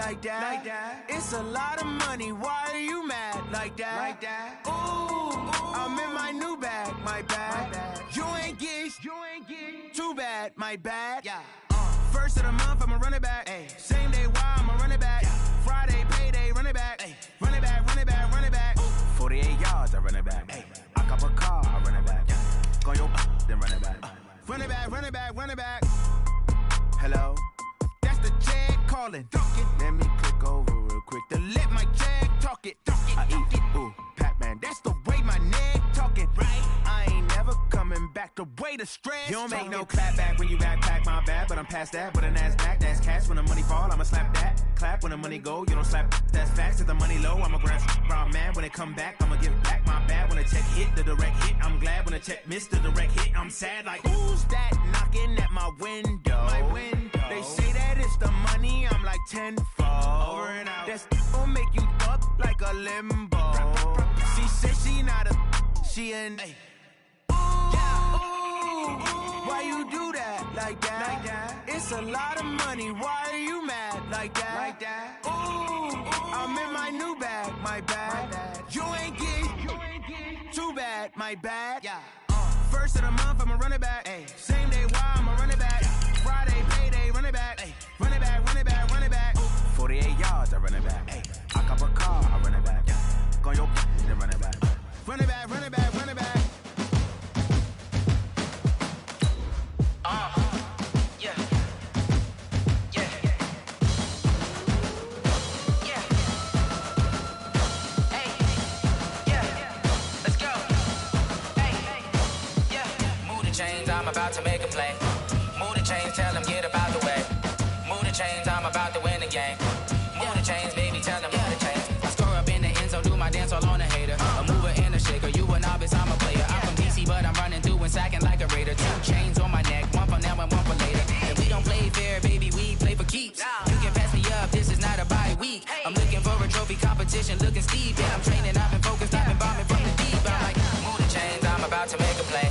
like that. It's a lot of money, why are you mad like that? Ooh, I'm in my new bag, my bad. You ain't get too bad, my bad. First of the month, I'ma run it back. Same day, why I'ma run it back. Friday, payday, run it back. Run it back, run it back, run it back. 48 yards, I run it back. I cop a car, I run it back. Go your then run it back. Run it back, run it back, run it back. Hello? That's the jag calling. Let me click over real quick to let my jag talk it. I eat it, ooh, Pac-Man. That's the way my neck talking. Right? I ain't never coming back the way the stress. You don't make no clap back when you backpack, my bad. But I'm past that with a NASDAQ. That's cash when the money fall, I'ma slap that. Clap when the money go, you don't slap. That's facts. If the money low, I'ma grab round man. When it come back, I'ma give back my bad. When the check hit, the direct hit. I'm glad when the check missed the direct hit. I'm sad like, who's that knocking at my window? My window. They say that it's the money, I'm like tenfold. Over and out. That's gon' make you up like a limbo. She said she not a, she an. Why you do that like that? It's a lot of money, why are you mad like that? Ooh, I'm in my new bag, my bad. You ain't get too bad, my bad. First of the month, I'ma run it back. Same day, why I'ma run it back. Friday, payday, run it back. Run it back, run it back, run it back. 48 yards, I run it back. I cop a car, I run it back. Go your then run it back. Run it back, run it back, run it back. I'm about to make a play. Move the chains, tell them get up out the way. Move the chains, I'm about to win the game. Move the chains, baby, tell them move the chains. I score up in the end zone, do my dance all on a hater. A mover and a shaker, you a novice, I'm a player. I'm from DC, but I'm running through and sacking like a raider. 2 chains on my neck, one for now and one for later. And we don't play fair, baby, we play for keeps. You can pass me up, this is not a bye week. I'm looking for a trophy competition, looking steep. Yeah, I'm training, I've been focused, I've been bombing from the deep. I'm like, move the chains, I'm about to make a play.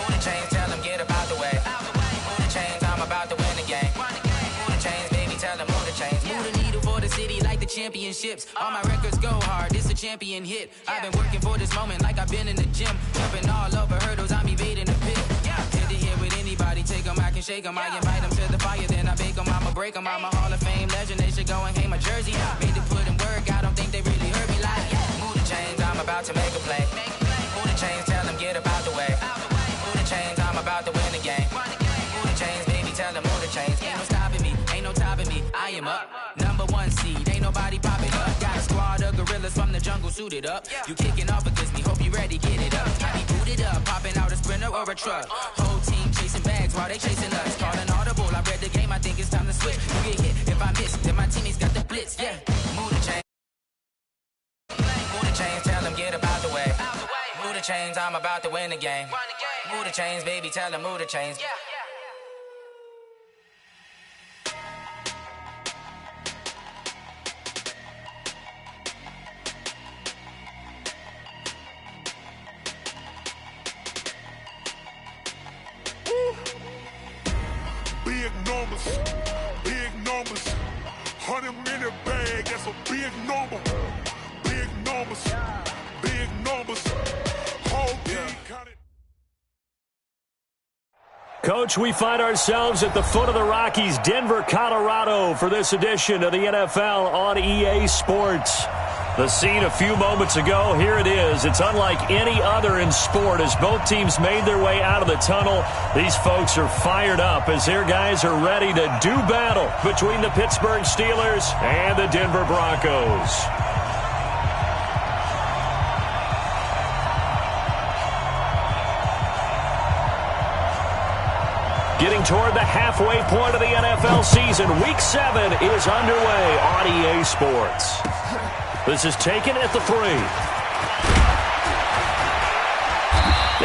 Move the chains, tell them get up out the way. Move the chains, I'm about to win the game. Move the chains, baby, tell them move the chains. Move the needle for the city like the championships. All my records go hard, this a champion hit. I've been working for this moment like I've been in the gym. Jumping all over hurdles, I'm evading the pit. Hit the hit with anybody, take them, I can shake them. I invite them to the fire, then I bake them, I'ma break them. I'm a Hall of Fame legend, they should go and hang my jersey. Made to put in work, I don't think they really heard me like, move the chains, I'm about to make a play. Move the chains, tell them get up out the way. Move the chains, I'm about to win the game. Move the chains, baby, tell them move the chains. Ain't no stopping me, ain't no topping me. I am up, #1 seed, ain't nobody popping up. Got a squad of gorillas from the jungle suited up. You kicking off against me, hope you ready, get it up. I be booted up, popping out a Sprinter or a truck. Whole team chasing bags while they chasing us. Calling audible, I read the game, I think it's time to switch. You get hit if I miss, then my teammates got the blitz, Move the chains. Move the chains, tell them get up out the way. Move the chains, I'm about to win the game. Move the chains, baby, tell them move the chains. Big numbers, 100-minute bag, that's a big number. Big numbers, whole team got it. Coach, we find ourselves at the foot of the Rockies, Denver, Colorado, for this edition of the NFL on EA Sports. The scene a few moments ago, here it is. It's unlike any other in sport as both teams made their way out of the tunnel. These folks are fired up as their guys are ready to do battle between the Pittsburgh Steelers and the Denver Broncos. Getting toward the halfway point of the NFL season, Week 7 is underway on EA Sports. This is taken at the 3.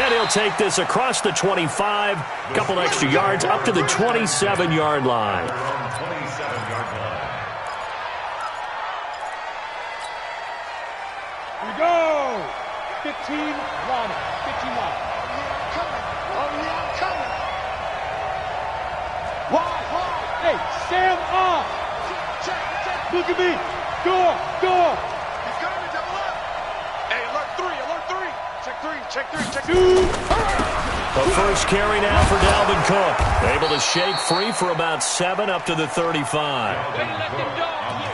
And he'll take this across the 25, a couple extra yards, up to the 27-yard line. Here we go! 15 wide. 15 wide. Wide. Hey, Sam off! look at me. Go. He's got to double up. Hey, alert three. Check three. The first carry now for Dalvin Cook. Able to shake free for about 7 up to the 35.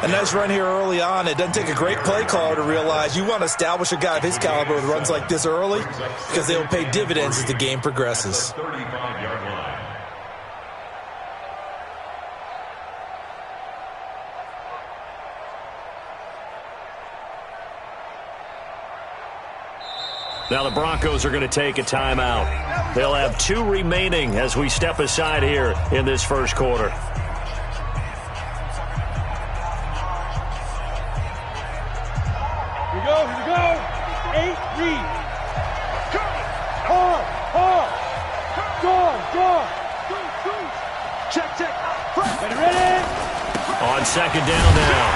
A nice run here early on. It doesn't take a great play caller to realize you want to establish a guy of his caliber with runs like this early because they will pay dividends as the game progresses. Now the Broncos are going to take a timeout. They'll have 2 remaining as we step aside here in this first quarter. Here we go. 8 read. Hard. Gone. Check. Ready. On second down now.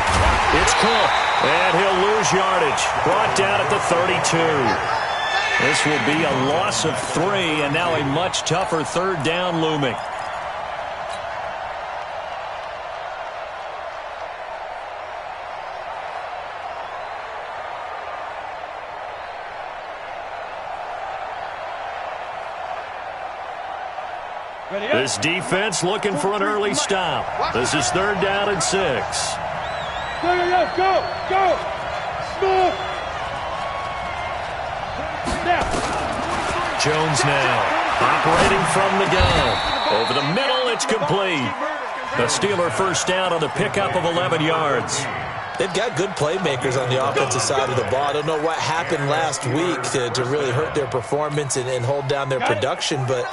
It's Cook, and he'll lose yardage. Brought down at the 32. This will be a loss of 3, and now a much tougher third down looming. This defense looking for an early stop. This is 3rd down and 6. Go. Smooth. Jones now operating from the gun. Over the middle, it's complete. The Steeler first down on the pickup of 11 yards. They've got good playmakers on the offensive side of the ball. I don't know what happened last week to really hurt their performance and hold down their production, but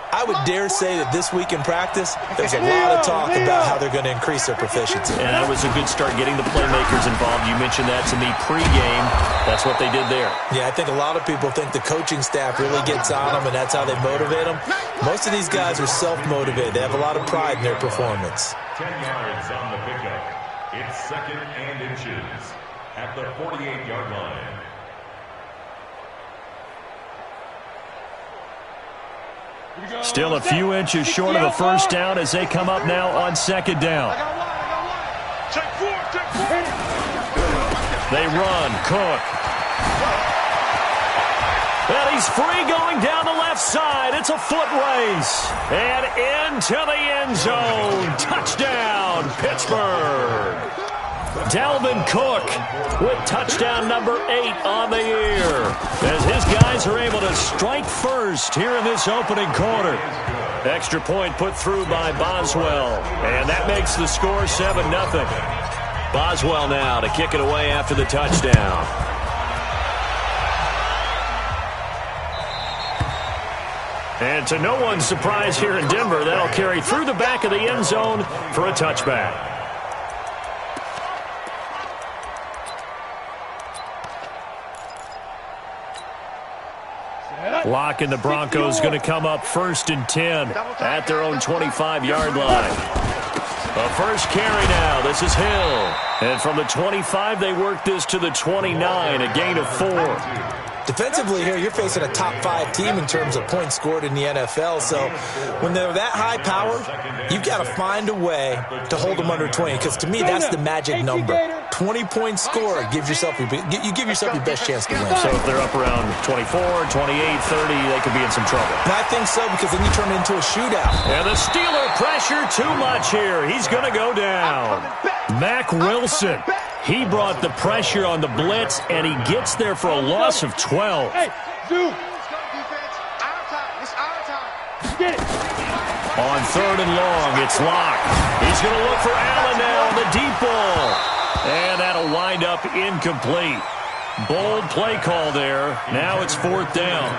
I would dare say that this week in practice, there's a lot of talk about how they're going to increase their proficiency. And that was a good start getting the playmakers involved. You mentioned that to me pregame. That's what they did there. Yeah, I think a lot of people think the coaching staff really gets on them, and that's how they motivate them. Most of these guys are self-motivated. They have a lot of pride in their performance. 10 yards on the pickup. It's 2nd and inches at the 48-yard line. Still a few inches short of a first down as they come up now on 2nd down. Check 4. They run. Cook. And he's free going down the left side. It's a foot race. And into the end zone. Touchdown, Pittsburgh. Dalvin Cook with touchdown number 8 on the year as his guys are able to strike first here in this opening quarter. Extra point put through by Boswell, and that makes the score 7-0. Boswell now to kick it away after the touchdown. And to no one's surprise here in Denver, that'll carry through the back of the end zone for a touchback. Lock and the Broncos going to come up 1st and 10 at their own 25-yard line. The first carry now. This is Hill. And from the 25, they work this to the 29, a gain of 4. Defensively here, you're facing a top 5 team in terms of points scored in the NFL. So when they're that high powered, you've got to find a way to hold them under 20. Because to me, that's the magic number. 20-point score gives yourself you give yourself your best chance to win. So if they're up around 24, 28, 30, they could be in some trouble. And I think so, because then you turn it into a shootout. And the Steeler pressure too much here. He's going to go down. Mack Wilson. He brought the pressure on the blitz, and he gets there for a loss of 12. Hey, Zoom. Get it. On 3rd and long, it's Locke. He's going to look for Allen now, the deep ball. And that'll wind up incomplete. Bold play call there. Now it's 4th down.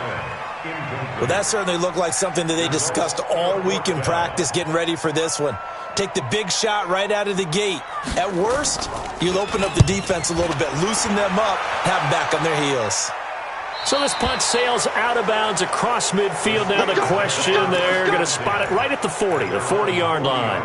Well, that certainly looked like something that they discussed all week in practice getting ready for this one. Take the big shot right out of the gate. At worst, you'll open up the defense a little bit, loosen them up, have them back on their heels. So this punt sails out of bounds across midfield. Now the question, they're going to spot it right at the 40, the 40-yard line.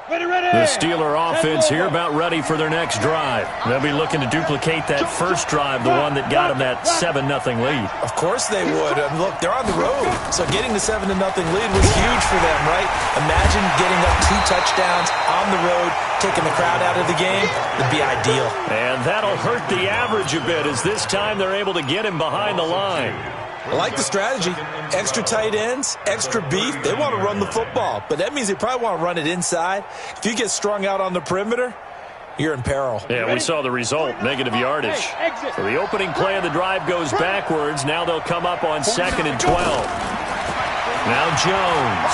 The Steeler offense here about ready for their next drive. They'll be looking to duplicate that first drive, the one that got them that 7-0 lead. Of course they would. Look, they're on the road, so getting the 7-0 lead was huge for them, right? Imagine getting up 2 touchdowns on the road, taking the crowd out of the game. It'd be ideal. And that'll hurt the average a bit, as this time they're able to get him behind the line. I like the strategy. Extra tight ends, extra beef. They want to run the football, but that means they probably want to run it inside. If you get strung out on the perimeter, you're in peril. Yeah, we saw the result, negative yardage. So the opening play of the drive goes backwards. Now they'll come up on 2nd and 12. Now Jones.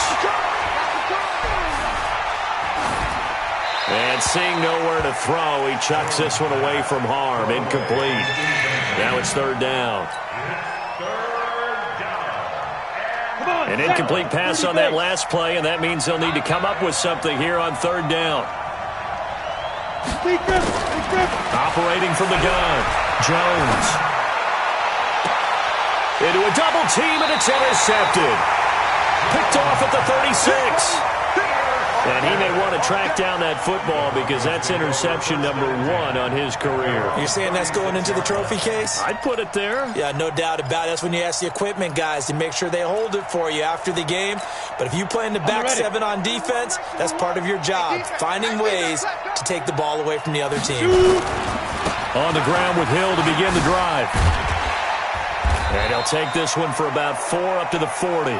And seeing nowhere to throw, he chucks this one away from harm. Incomplete. Now it's 3rd down. An incomplete pass on that last play, and that means they'll need to come up with something here on 3rd down. Operating from the gun, Jones. Into a double team, and it's intercepted. Picked off at the 36. And he may want to track down that football because that's interception number 1 on his career. You're saying that's going into the trophy case? I'd put it there. Yeah, no doubt about it. That's when you ask the equipment guys to make sure they hold it for you after the game. But if you play in the back 7 on defense, that's part of your job, finding ways to take the ball away from the other team. On the ground with Hill to begin the drive. And he'll take this one for about 4 up to the 40.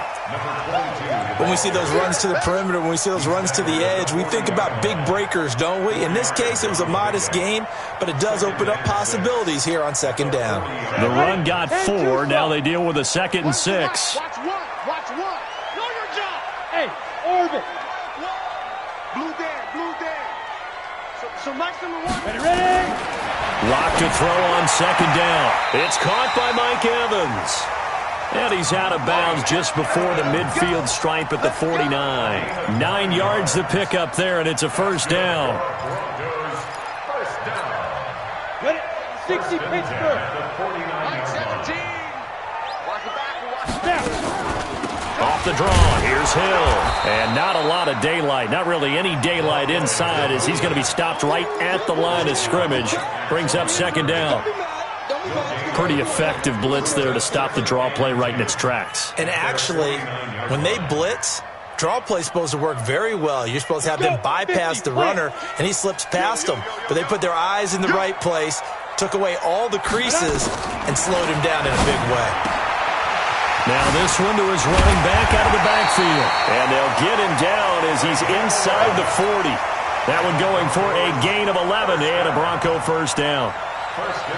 When we see those runs to the perimeter, when we see those runs to the edge, we think about big breakers, don't we? In this case, it was a modest gain, but it does open up possibilities here on 2nd down. The run got 4. Now they deal with a 2nd and 6. Watch one. Know your job. Hey, orbit. Blue down. So Max number 1. Ready? Lock to throw on 2nd down. It's caught by Mike Evans. And he's out of bounds just before the midfield stripe at the 49. 9 yards to pick up there, and it's a 1st down. Ready? 60 Pittsburgh. 17. Watch the back. Off the draw, here's Hill. And not a lot of daylight, not really any daylight inside, as he's going to be stopped right at the line of scrimmage. Brings up 2nd down. Pretty effective blitz there to stop the draw play right in its tracks. And actually, when they blitz, draw play is supposed to work very well. You're supposed to have them bypass the runner, and he slips past them. But they put their eyes in the right place, took away all the creases, and slowed him down in a big way. Now this one to his running back out of the backfield. And they'll get him down as he's inside the 40. That one going for a gain of 11 and a Bronco 1st down.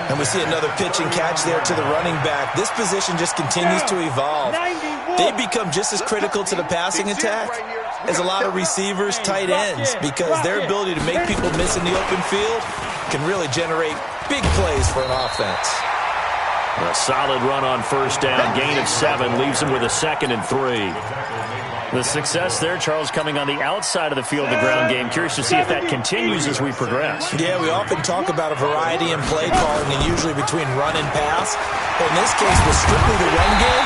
And we see another pitch and catch there to the running back. This position just continues to evolve. They become just as critical to the passing attack as a lot of receivers, tight ends, because their ability to make people miss in the open field can really generate big plays for an offense. A solid run on 1st down, gain of 7, leaves him with a 2nd and 3. The success there, Charles, coming on the outside of the field, the ground game. Curious to see if that continues as we progress. Yeah, we often talk about a variety in play calling and usually between run and pass. But in this case, with strictly the run game,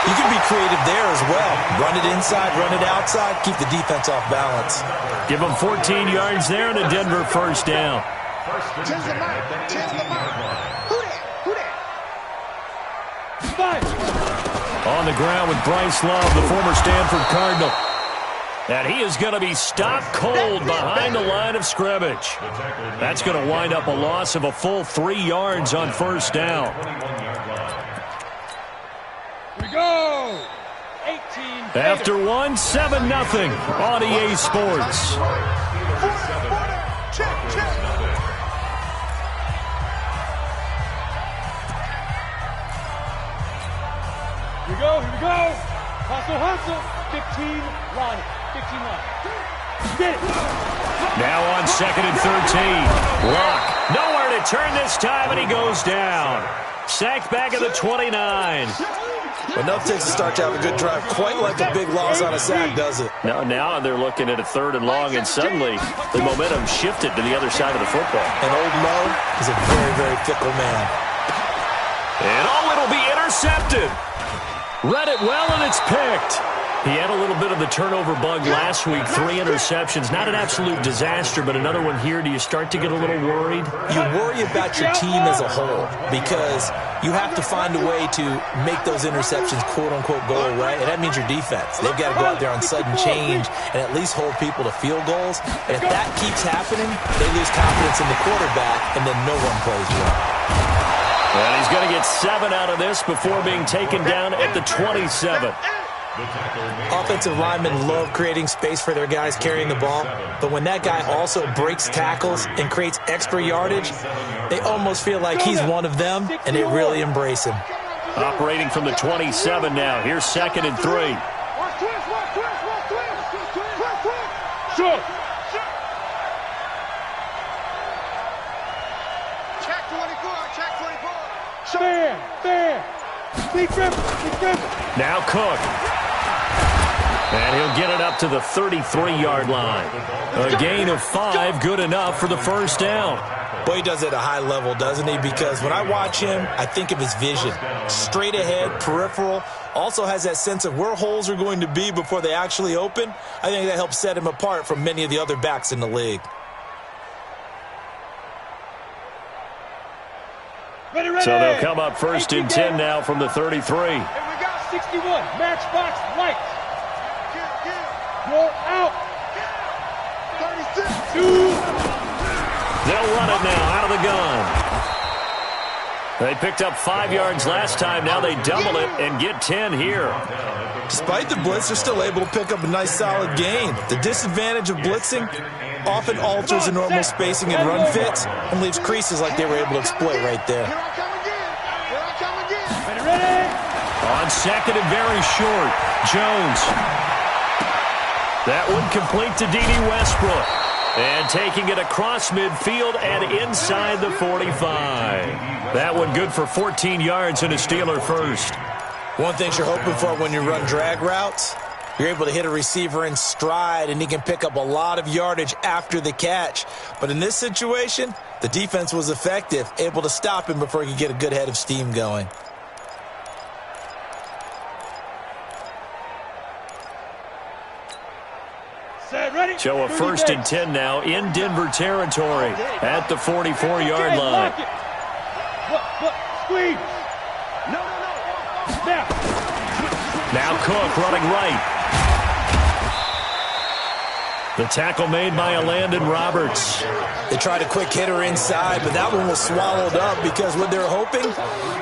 you can be creative there as well. Run it inside, run it outside, keep the defense off balance. Give them 14 yards there and a Denver 1st down. On the ground with Bryce Love, the former Stanford Cardinal. And he is going to be stopped cold behind the line of scrimmage. That's going to wind up a loss of a full 3 yards on 1st down. Here we go. 18. After 1, 7-0 on EA Sports. Here we go. Hustle. 15, Lonnie. 15 Lonnie. Get it. Now on 2nd and 13. Lock. Nowhere to turn this time, and he goes down. Sacked back at the 29. Enough takes to start to have a good drive. Quite like a big loss on a sack, does it? Now they're looking at a 3rd and long, and suddenly the momentum shifted to the other side of the football. And old Mo is a very, very fickle man. And it'll be intercepted. Read it well, and it's picked. He had a little bit of the turnover bug last week, 3 interceptions. Not an absolute disaster, but another one here. Do you start to get a little worried? You worry about your team as a whole because you have to find a way to make those interceptions quote-unquote go away, and that means your defense. They've got to go out there on sudden change and at least hold people to field goals. And if that keeps happening, they lose confidence in the quarterback, and then no one plays well. And he's going to get 7 out of this before being taken down at the 27. Offensive linemen love creating space for their guys carrying the ball, but when that guy also breaks tackles and creates extra yardage, they almost feel like he's one of them, and they really embrace him. Operating from the 27 now. Here's 2nd and 3. Check 24, check 24. Fair. Big grip. Now Cook. And he'll get it up to the 33-yard line. A gain of 5, good enough for the first down. Boy, he does it at a high level, doesn't he? Because when I watch him, I think of his vision. Straight ahead, peripheral. Also has that sense of where holes are going to be before they actually open. I think that helps set him apart from many of the other backs in the league. Ready. So they'll come up 1st and 10 now from the 33. Here we go, 61, matchbox lights. Roll out. 36. 2. They'll run it now out of the gun. They picked up 5 yards last time. Now they double it and get 10 here. Despite the blitz, they're still able to pick up a nice solid gain. The disadvantage of blitzing often alters the normal spacing and run fits and leaves creases like they were able to exploit right there. Here I come again. Ready. On 2nd and very short, Jones. That one complete to D.D. Westbrook. And taking it across midfield and inside the 45. That one good for 14 yards and a Steeler first. One thing you're hoping for when you run drag routes, you're able to hit a receiver in stride and he can pick up a lot of yardage after the catch. But in this situation, the defense was effective, able to stop him before he could get a good head of steam going. So a 1st and 10 now in Denver territory at the 44-yard line. Squeeze. No. Now Cook running right. The tackle made by Landon Roberts. They tried a quick hitter inside, but that one was swallowed up because what they're hoping,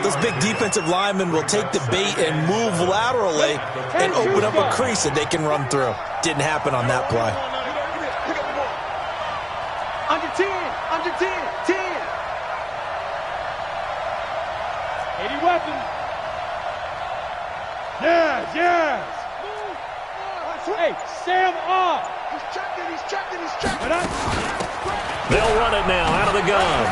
those big defensive linemen will take the bait and move laterally and open up a crease that they can run through. Didn't happen on that play. Under 10. 80 weapons. Yes. Hey, Sam off. He's checking. They'll run it now out of the gun.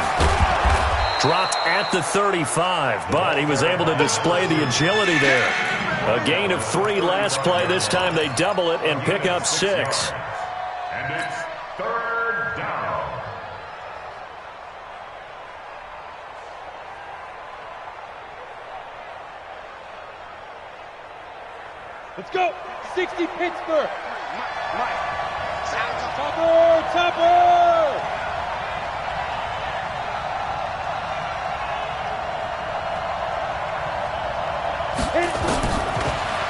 Dropped at the 35, but he was able to display the agility there. A gain of 3 last play. This time they double it and pick up 6. And it's 3rd down. Let's go. 60 Pittsburgh. Mike. Topper.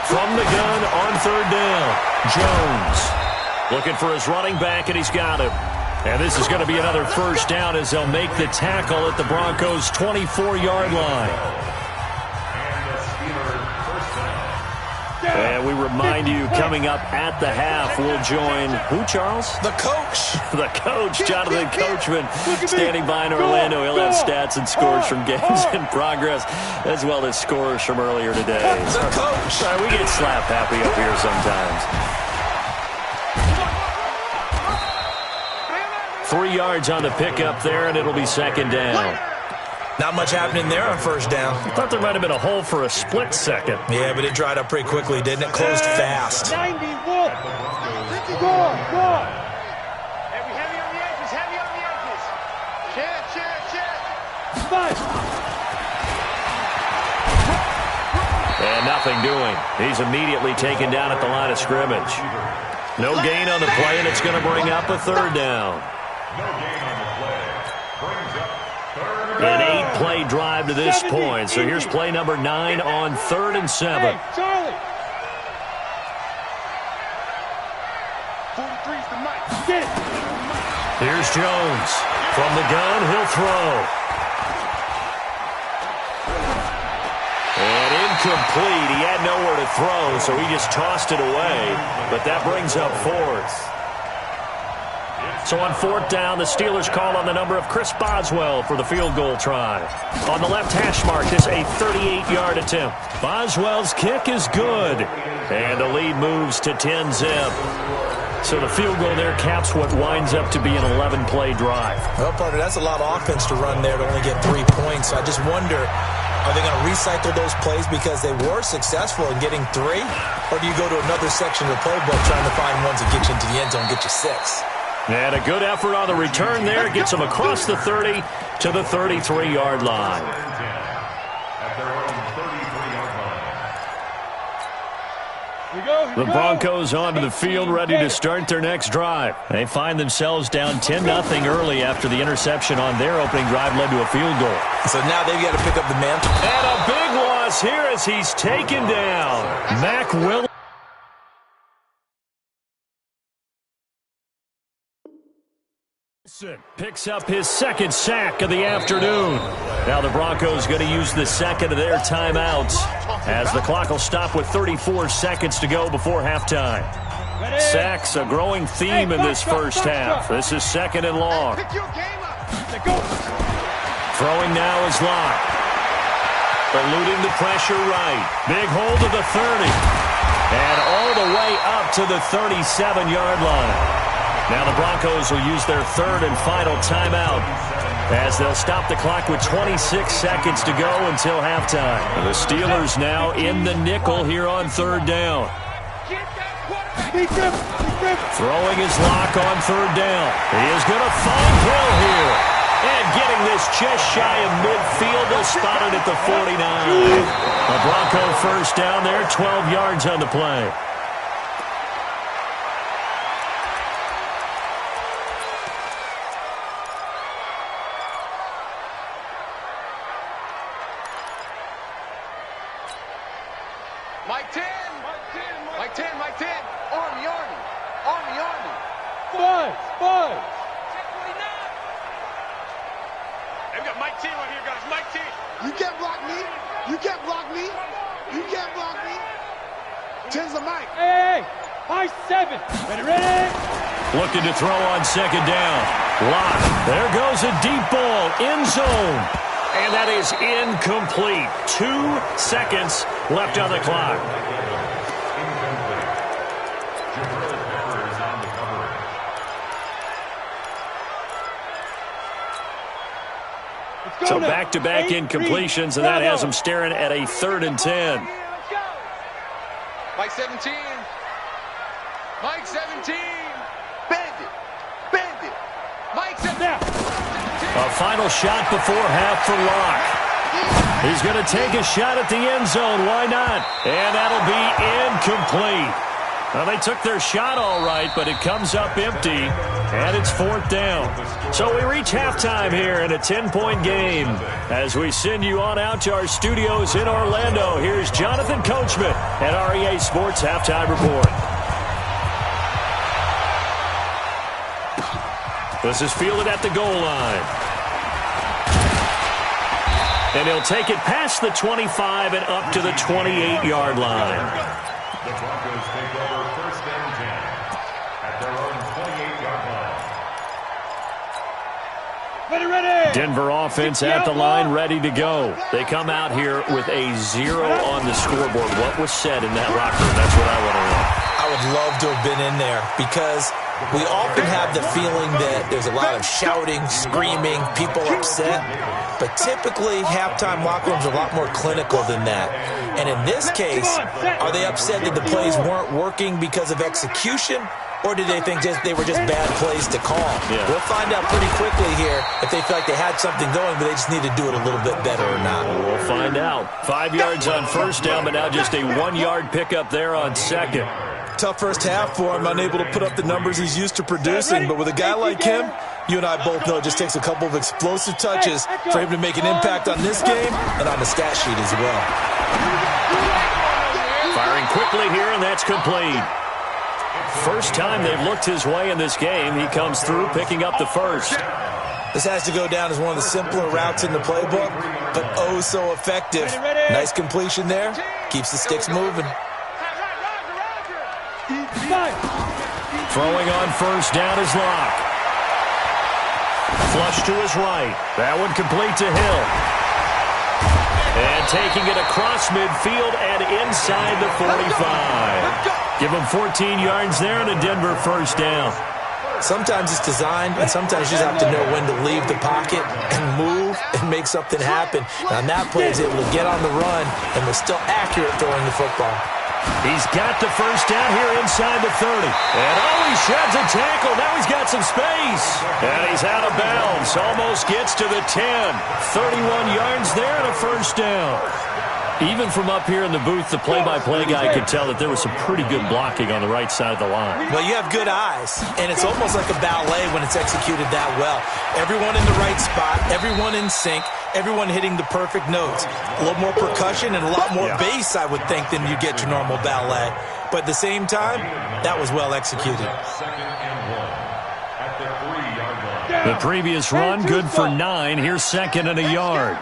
From the gun on 3rd down, Jones looking for his running back, and he's got him. And this is going to be another first down as they'll make the tackle at the Broncos' 24-yard line. And we remind you, coming up at the half, we'll join who, Charles? The coach. The coach, Jonathan Coachman, standing by in Orlando. He'll have stats and scores from games in progress, as well as scores from earlier today. The coach. Sorry, we get slap happy up here sometimes. 3 yards on the pickup there, and it'll be 2nd down. Not much happening there on 1st down. I thought there might have been a hole for a split second. Yeah, but it dried up pretty quickly, didn't it? Closed fast. 91. Go on. Heavy on the edges. Check. And nothing nothing doing. He's immediately taken down at the line of scrimmage. No gain on the play, and it's going to bring up a third down. No gain on the play. Brings up third An down. 8-play drive to this point. So here's play number 9 on 3rd and 7. Hey, Charlie. 43's the mic. Get it. Here's Jones. From the gun, he'll throw. And incomplete. He had nowhere to throw, so he just tossed it away. But that brings up 4th. So on 4th down, the Steelers call on the number of Chris Boswell for the field goal try. On the left hash mark, this a 38-yard attempt. Boswell's kick is good. And the lead moves to 10-zip. So the field goal there caps what winds up to be an 11-play drive. Well, partner, that's a lot of offense to run there to only get 3 points. So I just wonder, are they going to recycle those plays because they were successful in getting 3? Or do you go to another section of the playbook trying to find ones that get you into the end zone and get you 6? And a good effort on the return there. Gets them across the 30 to the 33-yard line. At their own 33-yard line. The Broncos onto the field, ready to start their next drive. They find themselves down 10-0 early after the interception on their opening drive led to a field goal. So now they've got to pick up the mantle. And a big loss here as he's taken down. Mac Willis picks up his 2nd sack of the afternoon. Now the Broncos going to use the 2nd of their timeouts as the clock will stop with 34 seconds to go before halftime. Sacks a growing theme in this first half. This is 2nd and long. Throwing now is Locke. Eluding the pressure right. Big hold of the 30. And all the way up to the 37-yard line. Now the Broncos will use their 3rd and final timeout as they'll stop the clock with 26 seconds to go until halftime. The Steelers now in the nickel here on 3rd down. Throwing his lock on 3rd down. He is going to find Hill here. And getting this just shy of midfield, they'll spot it at the 49. A Bronco first down there, 12 yards on the play. Mike 10. Mike 10. Army. Buzz. Check 49. Hey, we got Mike 10 right here, guys. Mike 10. You can't block me. 10's the Mike. Hey. Mike 7. Ready. Looking to throw on 2nd down. Lock. There goes a deep ball. End zone. And that is incomplete. 2 seconds left on the clock. So back-to-back incompletions, and that has them staring at a 3rd and 10. Mike 17. Bend it. Mike 17. A final shot before half for Locke. He's going to take a shot at the end zone. Why not? And that'll be incomplete. Well, they took their shot all right, but it comes up empty, and it's 4th down. So we reach halftime here in a 10-point game. As we send you on out to our studios in Orlando, here's Jonathan Coachman at REA Sports Halftime Report. This is fielded at the goal line. And he'll take it past the 25 and up to the 28-yard line. The Broncos take over 1st and 10 at their own 28-yard line. Ready. Denver offense at the line, ready to go. They come out here with a 0 on the scoreboard. What was said in that locker room? That's what I want to know. I would love to have been in there because we often have the feeling that there's a lot of shouting, screaming, people upset. But typically, halftime locker rooms are a lot more clinical than that. And in this case, are they upset that the plays weren't working because of execution? Or did they think they were just bad plays to call? Yeah. We'll find out pretty quickly here if they feel like they had something going, but they just need to do it a little bit better or not. We'll find out. 5 yards on first down, but now just a 1-yard pickup there on second. Tough first half for him, unable to put up the numbers he's used to producing. But with a guy like him, you and I both know it just takes a couple of explosive touches for him to make an impact on this game and on the stat sheet as well. Firing quickly here, and that's complete. First time they've looked his way in this game. He comes through, picking up the first. This has to go down as one of the simpler routes in the playbook, but oh so effective. Nice completion there. Keeps the sticks moving. Throwing on first down is Locke. Flush to his right. That one complete to Hill. And taking it across midfield and inside the 45. Give him 14 yards there and a Denver first down. Sometimes it's designed, and sometimes you just have to know when to leave the pocket and move and make something happen. And on that play, he's able to get on the run and was still accurate throwing the football. He's got the first down here inside the 30. And he sheds a tackle. Now he's got some space. And he's out of bounds. Almost gets to the 10. 31 yards there and a first down. Even from up here in the booth, the play-by-play guy could tell that there was some pretty good blocking on the right side of the line. Well, you have good eyes, and it's almost like a ballet when it's executed that well. Everyone in the right spot, everyone in sync, everyone hitting the perfect notes. A little more percussion and a lot more bass, I would think, than you get your normal ballet. But at the same time, that was well executed. The previous run, good for 9. Here's second and a yard.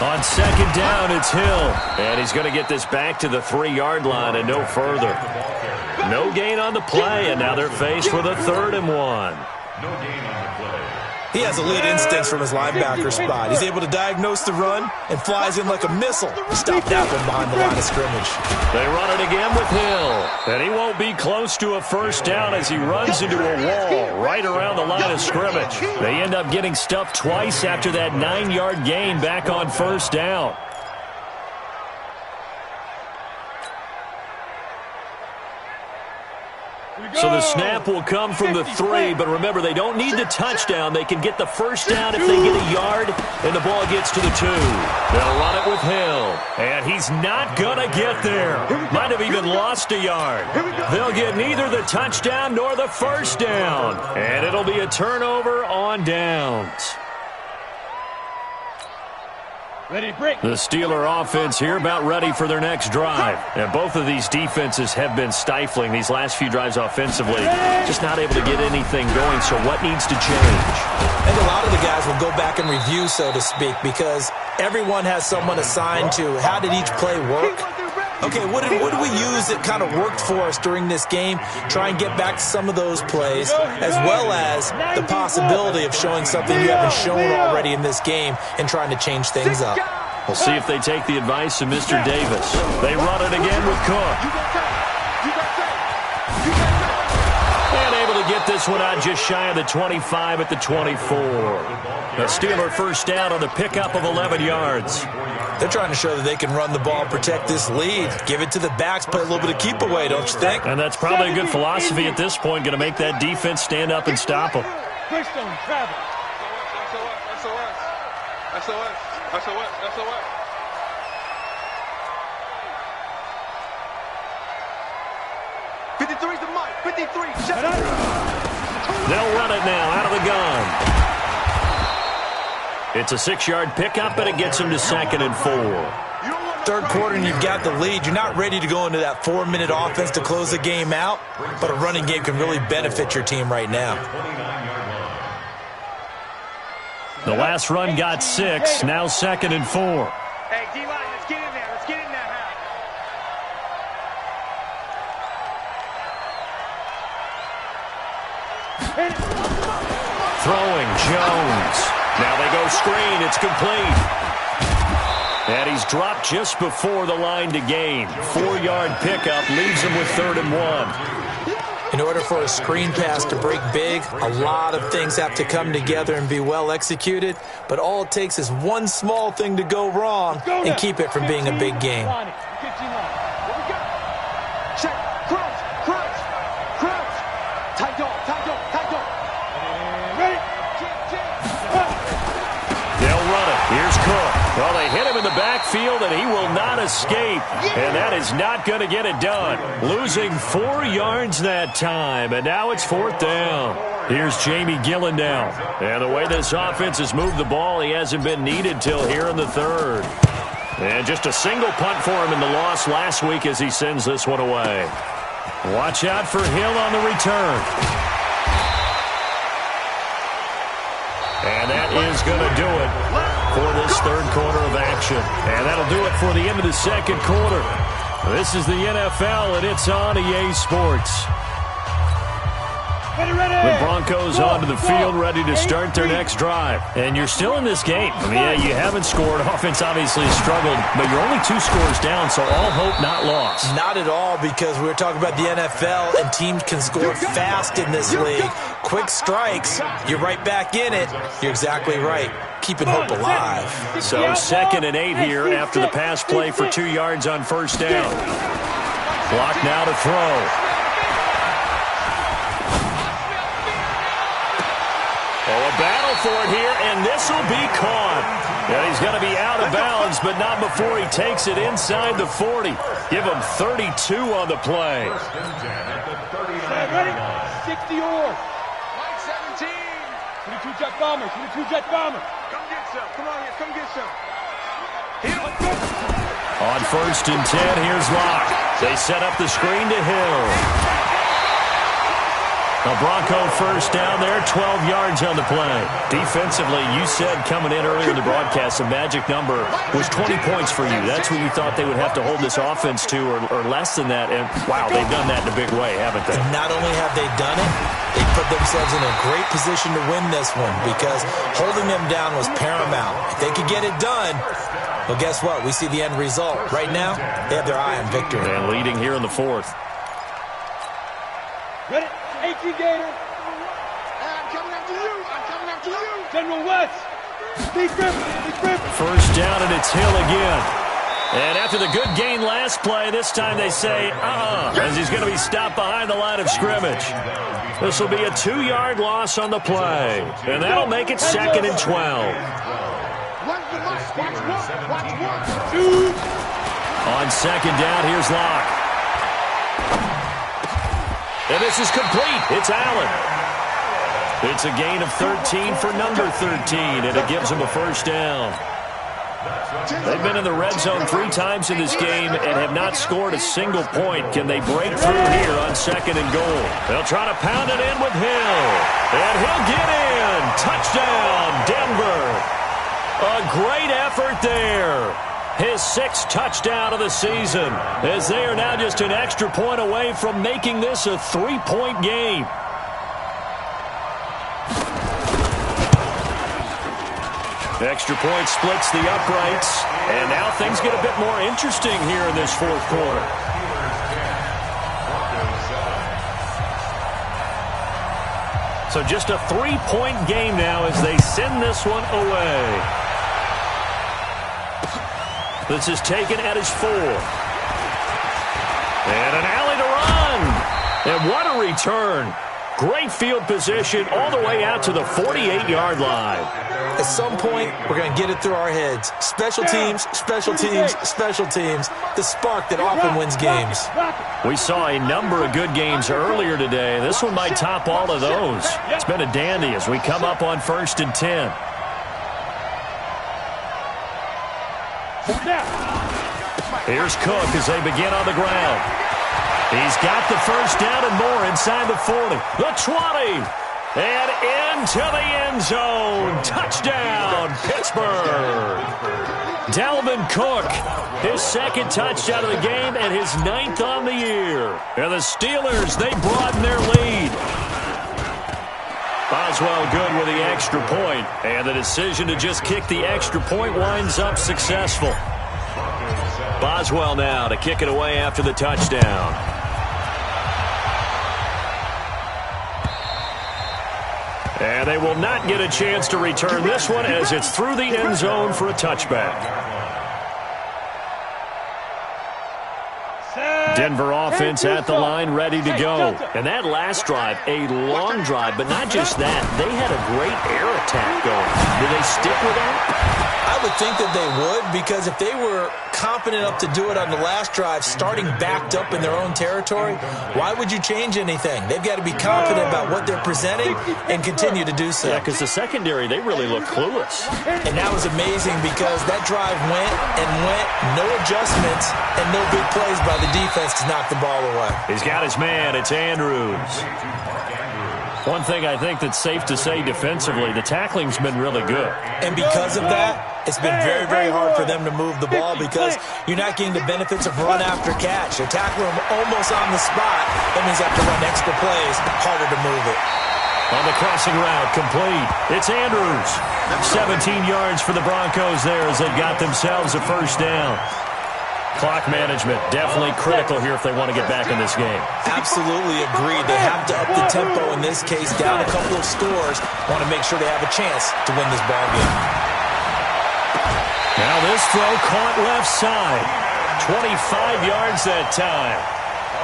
On second down, it's Hill. And he's going to get this back to the 3-yard line and no further. No gain on the play, and now they're faced with a 3rd and 1. No gain on the play. He has elite instincts from his linebacker spot. He's able to diagnose the run and flies in like a missile to stop that one behind the line of scrimmage. They run it again with Hill. And he won't be close to a first down as he runs into a wall right around the line of scrimmage. They end up getting stuffed twice after that 9-yard gain back on first down. So the snap will come from the 3, but remember, they don't need the touchdown. They can get the first down if they get a yard, and the ball gets to the 2. They'll run it with Hill, and he's not going to get there. Might have even lost a yard. They'll get neither the touchdown nor the first down, and it'll be a turnover on downs. The Steeler offense here about ready for their next drive. And both of these defenses have been stifling these last few drives offensively. Just not able to get anything going, so what needs to change? And a lot of the guys will go back and review, so to speak, because everyone has someone assigned to how did each play work. Okay, what did we use that kind of worked for us during this game? Try and get back to some of those plays, as well as the possibility of showing something you haven't shown already in this game and trying to change things up. We'll see if they take the advice of Mr. Davis. They run it again with Cook. And able to get this one out just shy of the 25 at the 24. A Steeler first down on the pickup of 11 yards. They're trying to show that they can run the ball, protect this lead, give it to the backs, play a little bit of keep away, don't you think? And that's probably a good philosophy at this point, going to make that defense stand up and stop them. SOS. The mic. 53. They'll run it now out of the gun. It's a 6-yard pickup, and it gets them to 2nd and 4. Third quarter and you've got the lead. You're not ready to go into that 4-minute offense to close the game out, but a running game can really benefit your team right now. The last run got 6, now 2nd and 4. Hey, D-line, let's get in there. Let's get in there. Throwing, Jones. Now they go screen. It's complete. And he's dropped just before the line to gain. 4-yard pickup leaves him with 3rd and 1. In order for a screen pass to break big, a lot of things have to come together and be well executed, but all it takes is one small thing to go wrong and keep it from being a big game. Check, cross. Tight dog, tight dog, tight dog. Ready? They'll run it. Here's Cook. Well, they hit him in the backfield, and he will not escape. And that is not going to get it done. Losing 4 yards that time, and now it's 4th down. Here's Jamie Gillen now. And the way this offense has moved the ball, he hasn't been needed till here in the 3rd. And just a single punt for him in the loss last week as he sends this one away. Watch out for Hill on the return. And that is going to do it for this 3rd quarter of action. And that'll do it for the end of the 2nd quarter. This is the NFL, and it's on EA Sports. The Broncos onto the field, ready to start their next drive. And you're still in this game. I mean, yeah, you haven't scored. Offense obviously struggled, but you're only 2 scores down, so all hope not lost. Not at all, because we were talking about the NFL, and teams can score fast in this league. Quick strikes, you're right back in it. You're exactly right. Keeping hope alive. So 2nd and 8 here after the pass play for 2 yards on 1st down. Clock now to throw. Oh, a battle for it here, and this will be caught. And he's going to be out of bounds, but not before he takes it inside the 40. Give him 32 on the play. Ready? 60 or. 17. 22 jet bomber. 22 jet bomber. Come get some. Come on here. Come get some. On 1st and 10, here's Locke. They set up the screen to Hill. A Bronco 1st down there, 12 yards on the play. Defensively, you said coming in earlier in the broadcast, the magic number was 20 points for you. That's what you thought they would have to hold this offense to, or less than that. And, wow, they've done that in a big way, haven't they? Not only have they done it, they put themselves in a great position to win this one because holding them down was paramount. If they could get it done, well, guess what? We see the end result. Right now, they have their eye on victory. And leading here in the 4th. Ready? 18 Gator. I'm coming after you. I'm coming after you. General West. Big Griffin. 1st down, and it's Hill again. And after the good gain last play, this time they say, as he's going to be stopped behind the line of scrimmage. This will be a 2-yard loss on the play. And that'll make it 2nd and 12. On 2nd down, here's Locke. And this is complete. It's Allen. It's a gain of 13 for number 13, and it gives him a 1st down. They've been in the red zone 3 times in this game and have not scored a single point. Can they break through here on 2nd and goal? They'll try to pound it in with Hill. And he'll get in. Touchdown, Denver. A great effort there. His 6th touchdown of the season, as they are now just an extra point away from making this a 3-point game. Extra point splits the uprights, and now things get a bit more interesting here in this 4th quarter. So just a 3-point game now as they send this one away. This is taken at his 4. And an alley to run. And what a return. Great field position all the way out to the 48-yard line. At some point, we're going to get it through our heads. Special teams, special teams, special teams. The spark that often wins games. We saw a number of good games earlier today. This one might top all of those. It's been a dandy as we come up on 1st and 10. Here's Cook as they begin on the ground. He's got the 1st down and more inside the 40. The 20. And into the end zone. Touchdown, Pittsburgh. Dalvin Cook, his 2nd touchdown of the game and his 9th on the year. And the Steelers, they broaden their lead. Boswell good with the extra point. And the decision to just kick the extra point winds up successful. Boswell now to kick it away after the touchdown. And they will not get a chance to return this one as it's through the end zone for a touchback. Denver offense at the line, ready to go. And that last drive, a long drive, but not just that. They had a great air attack going. Do they stick with that? I would think that they would, because if they were confident enough to do it on the last drive, starting backed up in their own territory, why would you change anything? They've got to be confident about what they're presenting and continue to do so. Yeah, because the secondary, they really look clueless. And that was amazing because that drive went and went, no adjustments, and no big plays by the defense to knock the ball away. He's got his man. It's Andrews. One thing I think that's safe to say defensively, the tackling's been really good. And because of that, it's been very, very hard for them to move the ball because you're not getting the benefits of run after catch. They're tackling them almost on the spot. That means they have to run extra plays, harder to move it. On the crossing route, complete. It's Andrews. 17 yards for the Broncos there as they've got themselves a first down. Clock management definitely critical here if they want to get back in this game. Absolutely agreed. They have to up the tempo in this case, down a couple of scores. Want to make sure they have a chance to win this ball game. Now this throw caught left side. 25 yards that time.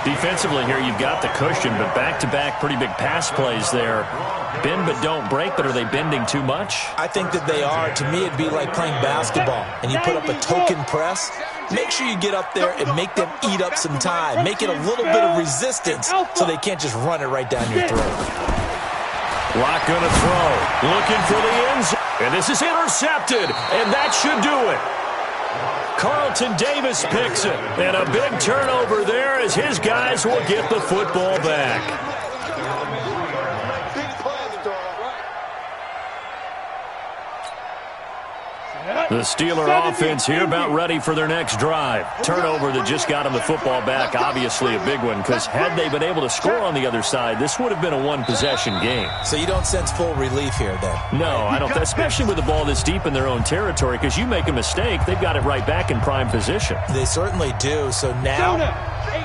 Defensively here, you've got the cushion, but back-to-back pretty big pass plays there. Bend but don't break, but are they bending too much? I think that they are. To me, it'd be like playing basketball, and you put up a token press. Make sure you get up there and make them eat up some time. Make it a little bit of resistance so they can't just run it right down your throat. Lock gonna throw. Looking for the end zone. And this is intercepted, and that should do it. Carlton Davis picks it, and a big turnover there as his guys will get the football back. The Steeler offense here about ready for their next drive. Turnover that just got them the football back, obviously a big one, because had they been able to score on the other side, this would have been a one-possession game. So you don't sense full relief here, then? No, I don't, especially with the ball this deep in their own territory, because you make a mistake, they've got it right back in prime position. They certainly do. So now,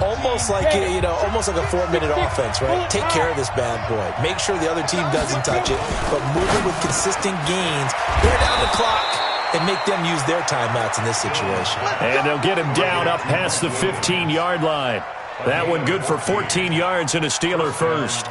almost like almost like a 4-minute offense, right? Take care of this bad boy. Make sure the other team doesn't touch it, but move it with consistent gains. Wear down the clock and make them use their timeouts in this situation. And they'll get him down up past the 15-yard line. That one good for 14 yards and a Steeler first.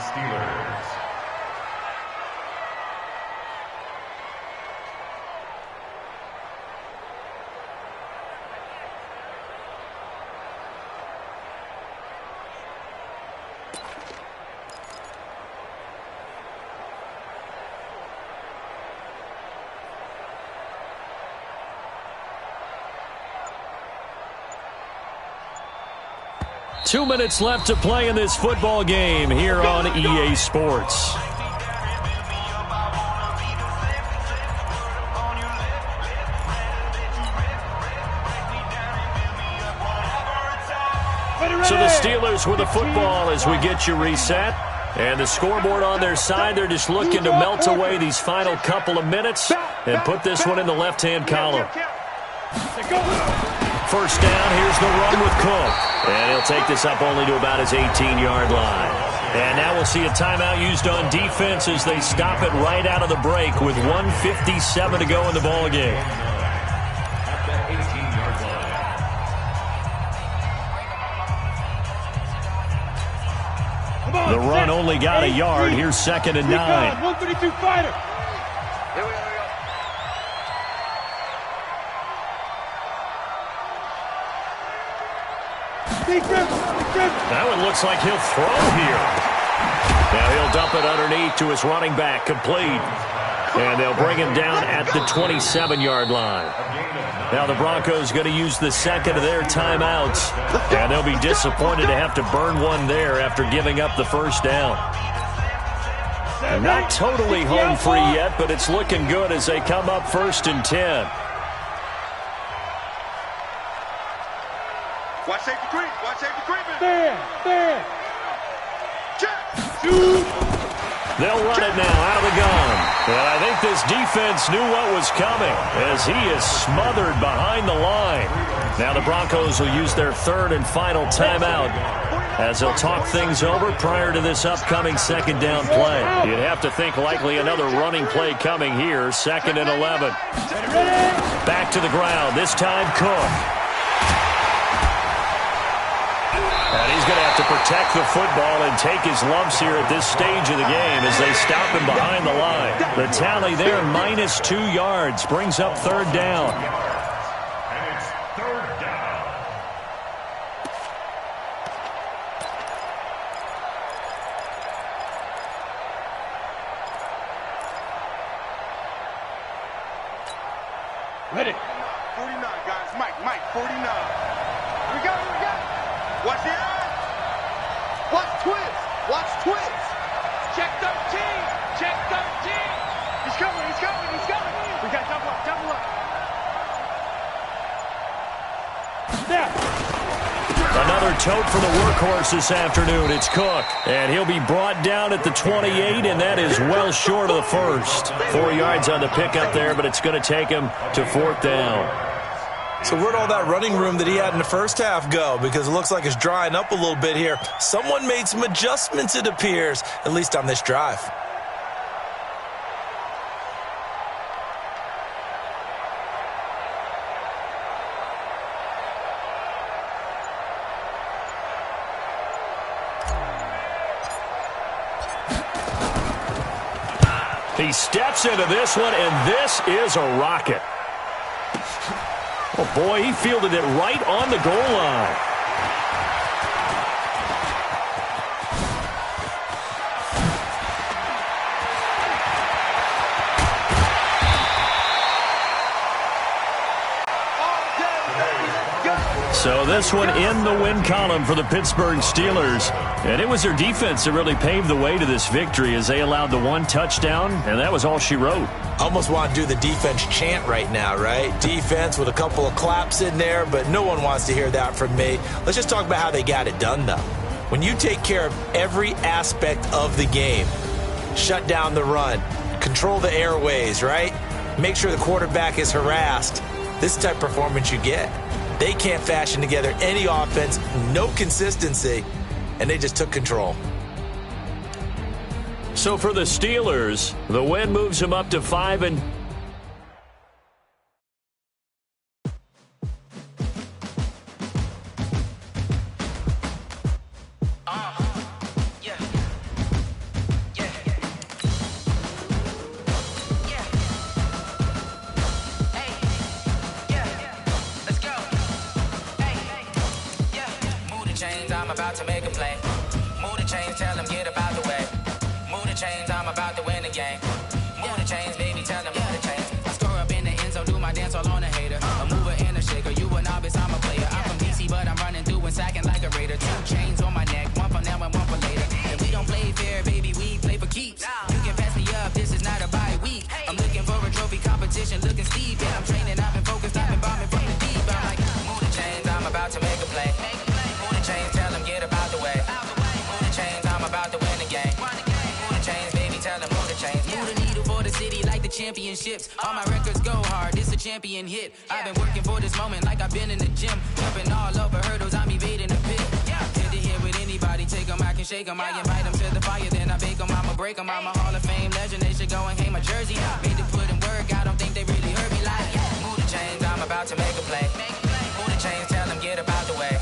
Two minutes left to play in this football game here on EA Sports. So the Steelers with the football as we get you reset. And the scoreboard on their side, they're just looking to melt away these final couple of minutes and put this one in the left-hand column. First down, here's the run with Cook. And he'll take this up only to about his 18-yard line. And now we'll see a timeout used on defense as they stop it right out of the break with 1:57 to go in the ballgame. At the 18-yard line. The run only got a yard. Here's 2nd and 9. 132 fighter. That one looks like he'll throw here. Now he'll dump it underneath to his running back, complete. And they'll bring him down at the 27-yard line. Now the Broncos going to use the second of their timeouts. And they'll be disappointed to have to burn one there after giving up the first down. Not totally home free yet, but it's looking good as they come up 1st and 10. Watch safety creep. Watch safety creeping. There. Check. Shoot. They'll run it now out of the gun. And I think this defense knew what was coming as he is smothered behind the line. Now the Broncos will use their 3rd and final timeout as they'll talk things over prior to this upcoming 2nd down play. You'd have to think likely another running play coming here. 2nd and 11. Back to the ground. This time Cook. And he's going to have to protect the football and take his lumps here at this stage of the game as they stop him behind the line. The tally there, minus 2 yards, brings up third down. And it's third down. Ready. 49, guys. Mike, 49. We got it. Watch the eye. Watch twist. Check 13. He's coming. We got double up. Snap. Another tote for the workhorse this afternoon. It's Cook. And he'll be brought down at the 28, and that is well short of the first. 4 yards on the pickup there, but it's going to take him to fourth down. So where'd all that running room that he had in the first half go? Because it looks like it's drying up a little bit here. Someone made some adjustments, it appears, at least on this drive. He steps into this one, and this is a rocket. Oh, boy, he fielded it right on the goal line. So this one in the win column for the Pittsburgh Steelers. And it was their defense that really paved the way to this victory as they allowed the one touchdown, and that was all she wrote. Almost want to do the defense chant right now, right? Defense with a couple of claps in there, but no one wants to hear that from me. Let's just talk about how they got it done, though. When you take care of every aspect of the game, shut down the run, control the airways, right? Make sure the quarterback is harassed. This type of performance you get. They can't fashion together any offense, no consistency, and they just took control. So for the Steelers, the win moves them up to 5 and... About to make a play. Move the chains, tell them get about the way. Move the chains, I'm about to win the game. Move the chains, baby, tell them move the chains. I score up in the end zone, do my dance all on a hater. A mover and a shaker, you a novice, I'm a player. I'm from DC, but I'm running through and sacking like a raider. 2 chains on my neck, one for now and one for later. And we don't play fair, baby, we play for keeps. You can pass me up, this is not a bye week. I'm looking for a trophy competition, looking steep. And I'm training, I've been focused, I've been bombing from the deep. I'm like, move the chains, I'm about to make a play. Move the chains, tell them get about the way. Move the chains, I'm about to win the game. Move the chains, baby, tell them move the chains. Move the needle for the city like the championships. All my records go hard, this a champion hit. I've been working for this moment like I've been in the gym. Jumping all over hurdles, I'm evading the pit. Hit it here with anybody, take them, I can shake them. I invite them to the fire, then I bake them, I'ma break them. I'm a Hall of Fame legend, they should go and hang my jersey. Made to put in work, I don't think they really heard me like. Move the chains, I'm about to make a play. Move the chains, tell them get about the way.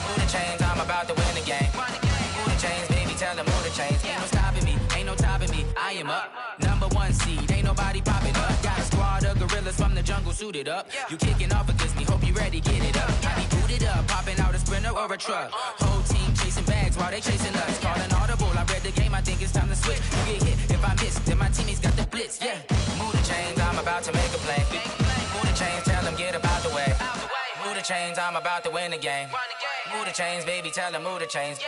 Move the chains, I'm about to win the game. Move the chains, baby, tell them move the chains. Ain't no stopping me, ain't no topping me. I am up, #1 seed, ain't nobody popping up. Got a squad of gorillas from the jungle suited up. You kicking off against me, hope you ready, get it up. I be booted up, popping out a sprinter or a truck. Whole team chasing bags while they chasing us. Calling audible, I read the game, I think it's time to switch. You get hit, if I miss, then my teammates got the blitz, yeah. Move the chains, I'm about to make a play. Move the chains, tell them get about the way. Move the chains, I'm about to win the game. Move the chains, baby, tell them move the chains.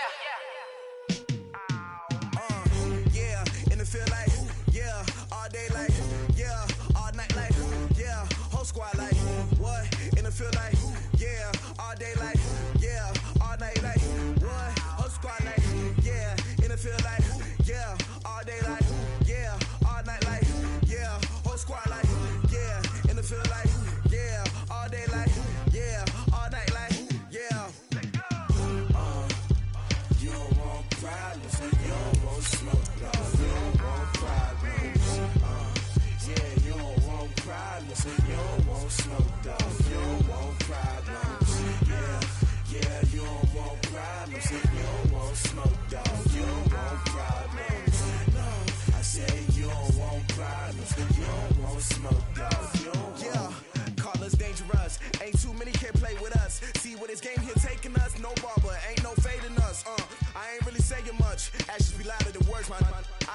Yeah, in the field like, yeah, all day like, yeah, all night like, yeah, whole squad like, what? In the field like, yeah, all day like, yeah, all night like, what? Whole squad like, yeah, in the field like, yeah, all day like, yeah, all night like, yeah, whole squad like, yeah, in the field like, yeah, all day like, yeah, all night like, yeah. You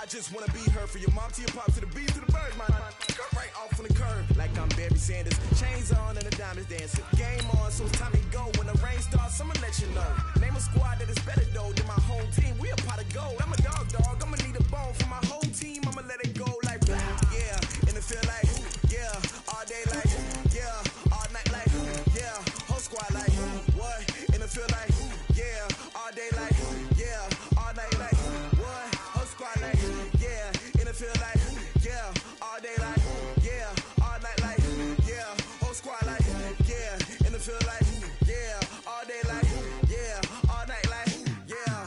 just wanna be her. For your mom to your pop to the beat to the birds, my cut right off on the curb. Like I'm Barry Sanders. Chains on and the diamonds dancing. Game on, so it's time to go. When the rain starts, I'ma let you know. Name a squad that is better though than my home team. We a pot of gold. I'm a dog. I'ma need a bone for my whole team. I'ma let it go like blah. Yeah, and it feel like yeah, all day like yeah, all night like yeah, whole squad like what? And it feel like yeah, all day like yeah, all night like what? Whole squad like yeah, and it feel like yeah, all day like yeah, all night like yeah, whole squad like yeah, and it feel like yeah, all day like yeah, all night like yeah.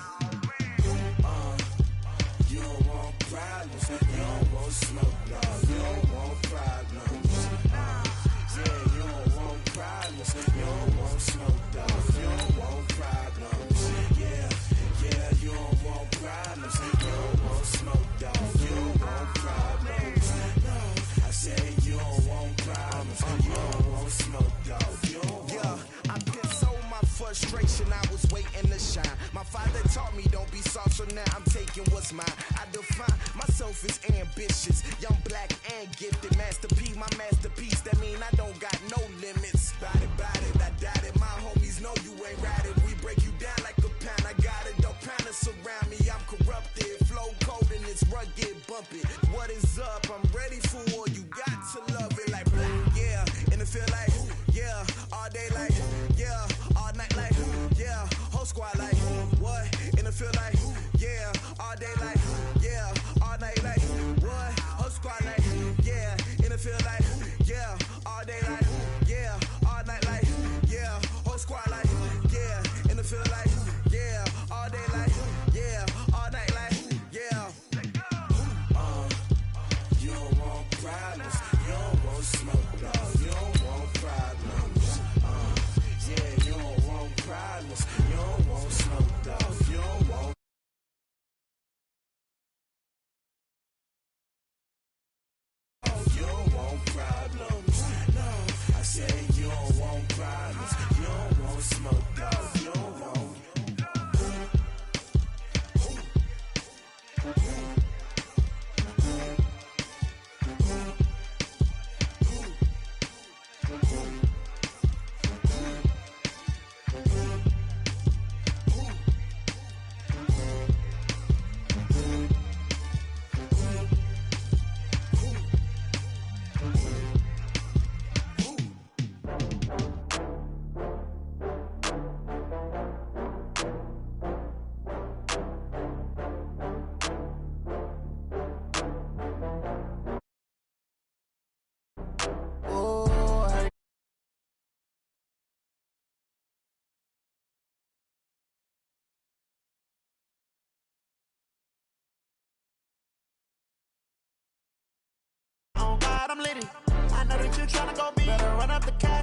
You don't want problems, you don't want smoke, dog. You don't want problems. Yeah, you don't want problems, you don't want smoke, dog. You don't want problems. Yeah, you don't want problems, you don't want smoke, dog. You don't want problems. No, I said you don't want problems, you don't want smoke, dog. You don't want. I pissed so my frustration, I was waiting to shine. My father taught me don't be soft, so now I'm taking what's mine. I define myself as ambitious, young, black, and gifted. Master P, my masterpiece. That mean I don't got no limits. Bout it, I doubt it. My homies know you ain't ratted. We break you down like a pound. I got it, don't pound us around me. I'm corrupted, flow cold and it's rugged, bump it. What is up? I'm ready for war. You got to love it like black, yeah. And it feel like yeah, all day like yeah, all night like yeah, whole squad like what? And it feel like yeah, all day like yeah, all night like what? Whole squad like yeah, and it feel like yeah, all day like yeah, all night like yeah, whole squad like yeah, and it feel like yeah, all day like yeah, all night like yeah. You don't want problems, you don't want smoke, dog. You don't want problems. Yeah, you don't want problems, you don't want smoke, dog. You don't want. You don't want problems. No, I said you don't want problems. You don't want smoke, dog. You don't want. Oh God, I'm litty. I know that you're trying to go be. Better run up the cash.